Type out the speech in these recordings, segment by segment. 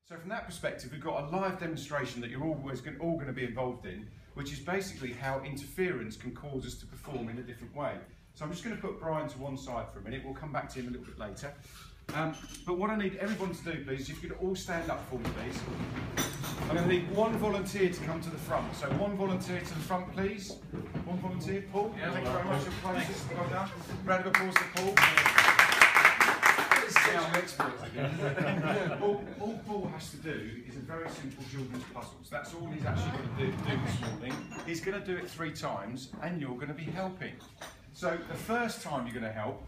So from that perspective, we've got a live demonstration that you're all going to be involved in, which is basically how interference can cause us to perform in a different way. So I'm just going to put Brian to one side for a minute. We'll come back to him a little bit later. But what I need everyone to do, please, if you could all stand up for me, please. I'm going to need one volunteer to come to the front. So one volunteer to the front, please. One volunteer. Paul, yeah, thank you very much for playing this. Well done. Round of applause to Paul. All Paul has to do is a very simple children's puzzles. That's all he's actually going to do this morning. He's going to do it 3 times, and you're going to be helping. So the first time you're going to help,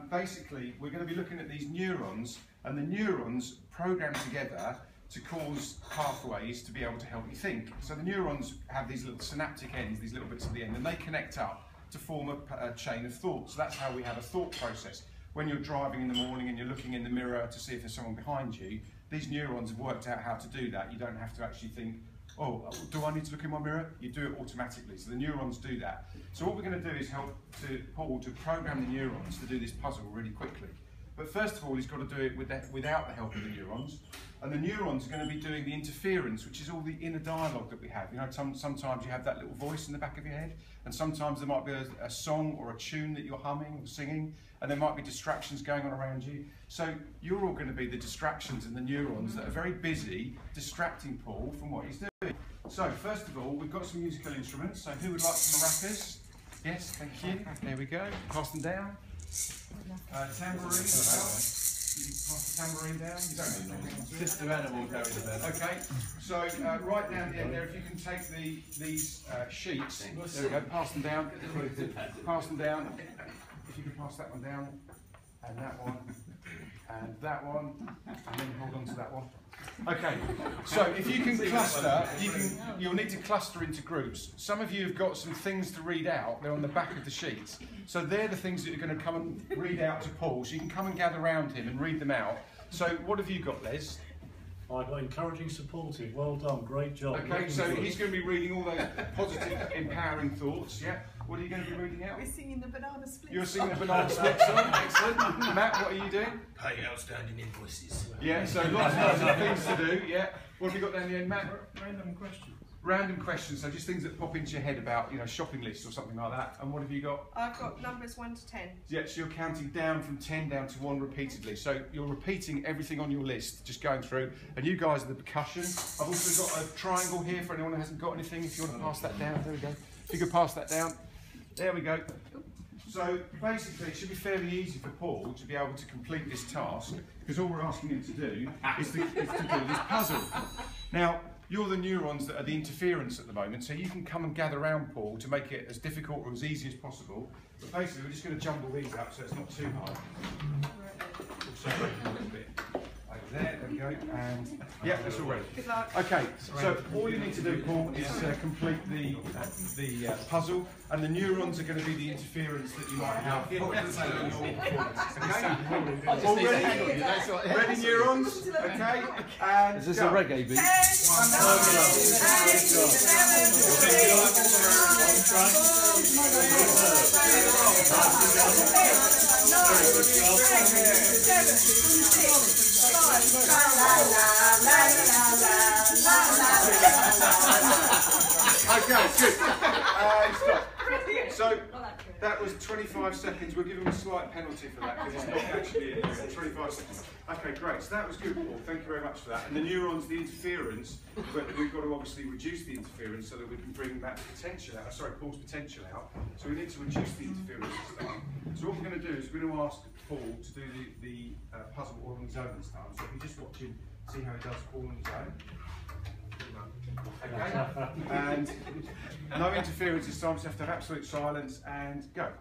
basically we're going to be looking at these neurons, and the neurons program together to cause pathways to be able to help you think. So the neurons have these little synaptic ends, these little bits at the end, and they connect up to form a chain of thought. So that's how we have a thought process. When you're driving in the morning and you're looking in the mirror to see if there's someone behind you, these neurons have worked out how to do that. You don't have to actually think, oh, do I need to look in my mirror? You do it automatically. So the neurons do that. So what we're going to do is help Paul to program the neurons to do this puzzle really quickly. But first of all, he's got to do it without the help of the neurons. And the neurons are going to be doing the interference, which is all the inner dialogue that we have. You know, sometimes you have that little voice in the back of your head, and sometimes there might be a song or a tune that you're humming or singing, and there might be distractions going on around you. So you're all going to be the distractions and the neurons that are very busy distracting Paul from what he's doing. So first of all, we've got some musical instruments. So who would like some maracas? Yes, thank you. There we go. Pass them down. Tambourine as well. You can pass the tambourine down. You don't need anything. Just the animal carry the bed. Okay. So right down the end there, if you can take these sheets. There we go. Pass them down. Pass them down. If you can pass that one down, and that one, and that one, and then hold on to that one. Okay, so if you can cluster, you'll need to cluster into groups. Some of you have got some things to read out, they're on the back of the sheets. So they're the things that you're going to come and read out to Paul, so you can come and gather around him and read them out. So what have you got, Les? I've got encouraging, supportive, well done, great job. Okay, so he's going to be reading all those positive, empowering thoughts, yeah? What are you going to be reading out? We're singing the banana split. You're singing the banana split song, excellent. Matt, what are you doing? Pay outstanding invoices. Yeah, so lots of things to do, yeah. What have you got down the end, Matt? Random questions. Random questions, so just things that pop into your head about, you know, shopping lists or something like that. And what have you got? I've got numbers 1 to 10. Yeah, so you're counting down from 10 down to 1 repeatedly. So you're repeating everything on your list, just going through. And you guys are the percussion. I've also got a triangle here for anyone who hasn't got anything. If you want to pass that down, there we go. If you could pass that down. There we go. So basically, it should be fairly easy for Paul to be able to complete this task, because all we're asking him to do is to do this puzzle. Now, you're the neurons that are the interference at the moment, so you can come and gather around Paul to make it as difficult or as easy as possible. But basically, we're just going to jumble these up so it's not too hard. Also, a little bit over there we go, and yeah, that's all ready. Good luck. Okay, so all you need to do, Paul, is complete the puzzle, and the neurons are going to be the interference that you might have. Okay? All ready? Ready, neurons? Okay, and is this a reggae beat? Okay, good. Stop. So that was 25 seconds. We'll give him a slight penalty for that because it's not actually in here. 25 seconds. Okay, great. So that was good, Paul. Thank you very much for that. And the neurons, the interference, but we've got to obviously reduce the interference so that we can bring that potential out. Sorry, Paul's potential out. So we need to reduce the interference this time. So what we're going to do is we're going to ask Paul to do the puzzle all on his own this time. So if you just watch him, see how he does all on his own. Okay, and no interference this time, so you have to have absolute silence and go.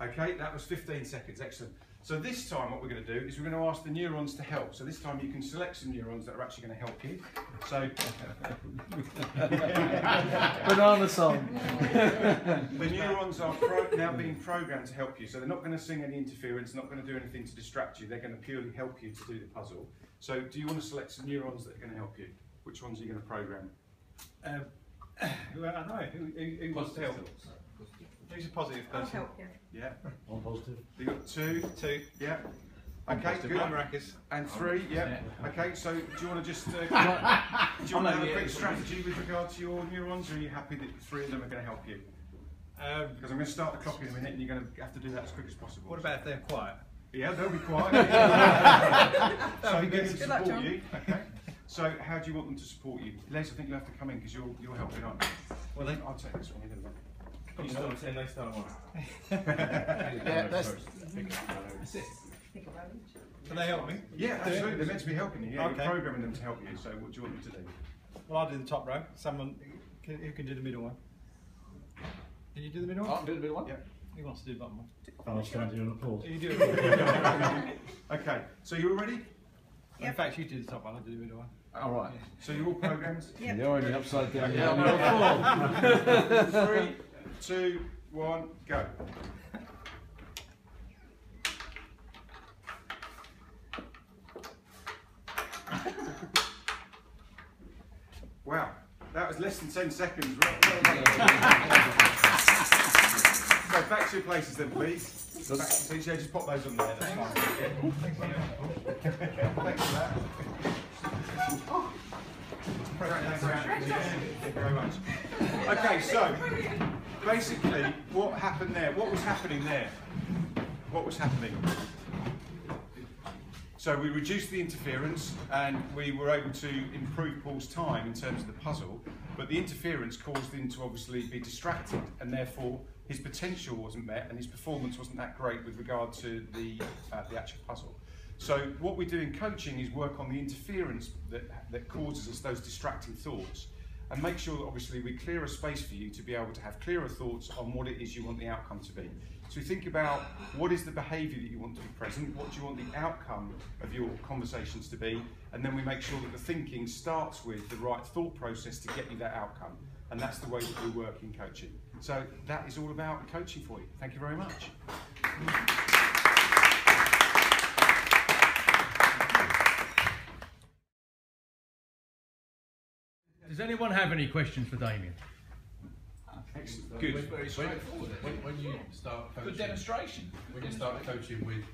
Okay, that was 15 seconds, excellent. So this time what we're going to do is we're going to ask the neurons to help. So this time you can select some neurons that are actually going to help you. So Banana song. the neurons are now being programmed to help you. So they're not going to sing any interference, not going to do anything to distract you. They're going to purely help you to do the puzzle. So do you want to select some neurons that are going to help you? Which ones are you going to program? Well, I don't know. Who wants to help? Who's a positive I'll person? help you. Yeah. One positive. You got 2? 2. Yeah. Okay, good. One Rackers. And 3, yeah. Okay, so do you want to just do you want to have a quick strategy with regard to your neurons, or are you happy that 3 of them are going to help you? Because I'm going to start the clock in a minute, and you're going to have to do that as quick as possible. What about if they're quiet? Yeah, they'll be quiet. So they're going to Good luck, support John. you. Okay. So how do you want them to support you? Les, I think you'll have to come in because you're helping, aren't you? Well, they. I'll take this one. You start 10, they start 1. Yeah, that's. Can they help me? Yeah, absolutely. They're meant to be helping you. Yeah, Okay. you're programming them to help you. So what do you want them to do? Well, I'll do the top row. Someone who can do the middle one. Can you do the middle one? Oh, do the middle one? Yeah. Who wants to do the bottom one? I'll stand here and applaud. You do it. Okay. So you're all ready? In fact, you do the top one. I'll do the middle one. All right. So you're all programmed? Yep. You're only upside down. Yeah. Yeah. 3, 2, 1, go. Wow, that was less than 10 seconds. Well done. So back to your places then, please. Back to seats. Yeah, just pop those on there. That's fine. Thanks for that. Thank you very much. Okay, so basically, what happened there? What was happening there? What was happening? So we reduced the interference and we were able to improve Paul's time in terms of the puzzle, but the interference caused him to obviously be distracted, and therefore his potential wasn't met and his performance wasn't that great with regard to the actual puzzle. So what we do in coaching is work on the interference that causes us those distracting thoughts, and make sure that obviously we clear a space for you to be able to have clearer thoughts on what it is you want the outcome to be. So we think about what is the behaviour that you want to be present, what do you want the outcome of your conversations to be, and then we make sure that the thinking starts with the right thought process to get you that outcome. And that's the way that we work in coaching. So that is all about coaching for you. Thank you very much. Does anyone have any questions for Damian? Excellent. Good. Very straightforward. When you start coaching, Good demonstration. when you start coaching with,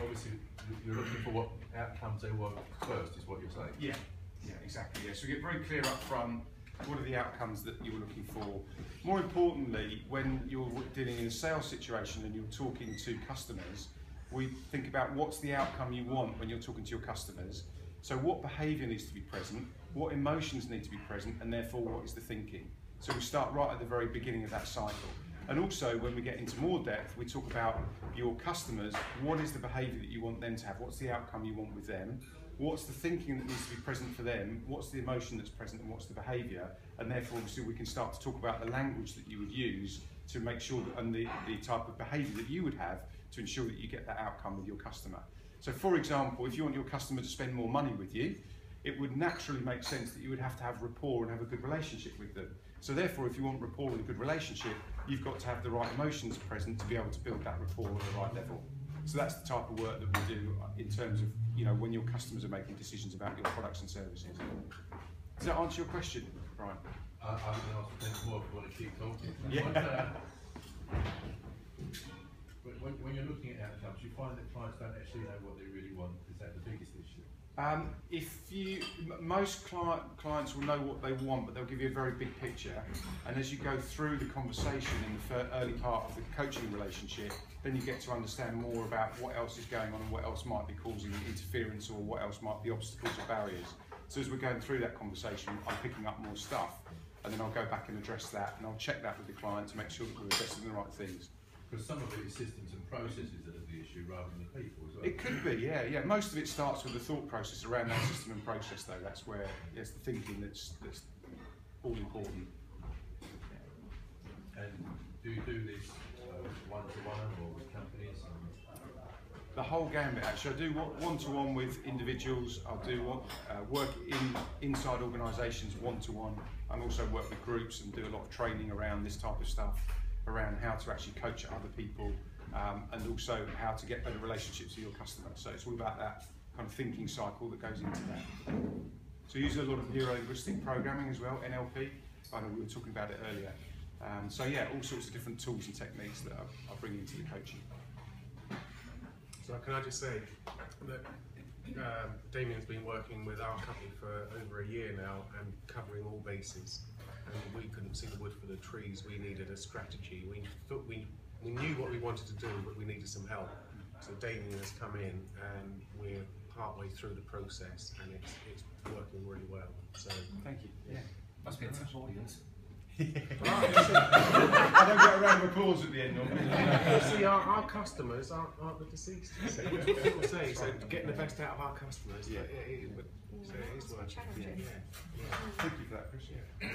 obviously you're looking for what outcomes they want first, is what you're saying. Yeah, exactly. Yeah. So we get very clear up front. What are the outcomes that you're looking for? More importantly, when you're dealing in a sales situation and you're talking to customers, we think about what's the outcome you want when you're talking to your customers. So what behaviour needs to be present, what emotions need to be present, and therefore what is the thinking. So we start right at the very beginning of that cycle. And also when we get into more depth, we talk about your customers, what is the behaviour that you want them to have, what's the outcome you want with them, what's the thinking that needs to be present for them, what's the emotion that's present, and what's the behaviour, and therefore obviously we can start to talk about the language that you would use to make sure that, and the type of behaviour that you would have to ensure that you get that outcome with your customer. So for example, if you want your customer to spend more money with you, it would naturally make sense that you would have to have rapport and have a good relationship with them. So therefore, if you want rapport and a good relationship, you've got to have the right emotions present to be able to build that rapport at the right level. So that's the type of work that we do in terms of, you know, when your customers are making decisions about your products and services. Does that answer your question, Brian? I'm going to ask things more if you want to keep talking. Yeah. When you're looking at outcomes, you find that clients don't actually know what they really want. Is that the biggest issue? Most clients will know what they want, but they'll give you a very big picture. And as you go through the conversation in the early part of the coaching relationship, then you get to understand more about what else is going on and what else might be causing interference or what else might be obstacles or barriers. So as we're going through that conversation, I'm picking up more stuff, and then I'll go back and address that, and I'll check that with the client to make sure that we're addressing the right things. Because some of it is systems and processes that are the issue rather than the people as well. It could be, yeah. Most of it starts with the thought process around that system and process, though. That's where it's the thinking that's all important. And Do you do this one-to-one or with companies? The whole gambit actually. I do one-to-one with individuals. I'll do work inside organisations one-to-one, and also work with groups and do a lot of training around this type of stuff, around how to actually coach other people, and also how to get better relationships with your customers. So it's all about that kind of thinking cycle that goes into that. So we use a lot of neuro-linguistic programming as well, NLP. I know we were talking about it earlier. So yeah, all sorts of different tools and techniques that I bring into the coaching. So can I just say that Damian's been working with our company for over a year now and covering all bases. And we couldn't see the wood for the trees. We needed a strategy. We thought we knew what we wanted to do, but we needed some help. So Damian has come in, and we're partway through the process, and it's working really well. So Thank you. Yeah. Must be a tough audience. I don't get a round of applause at the end normally. see, our customers aren't the deceased. So that's what people say. So getting the best out of our customers, Yeah. so it is working. Challenging. Yeah. Thank you for that, Chris. Yeah.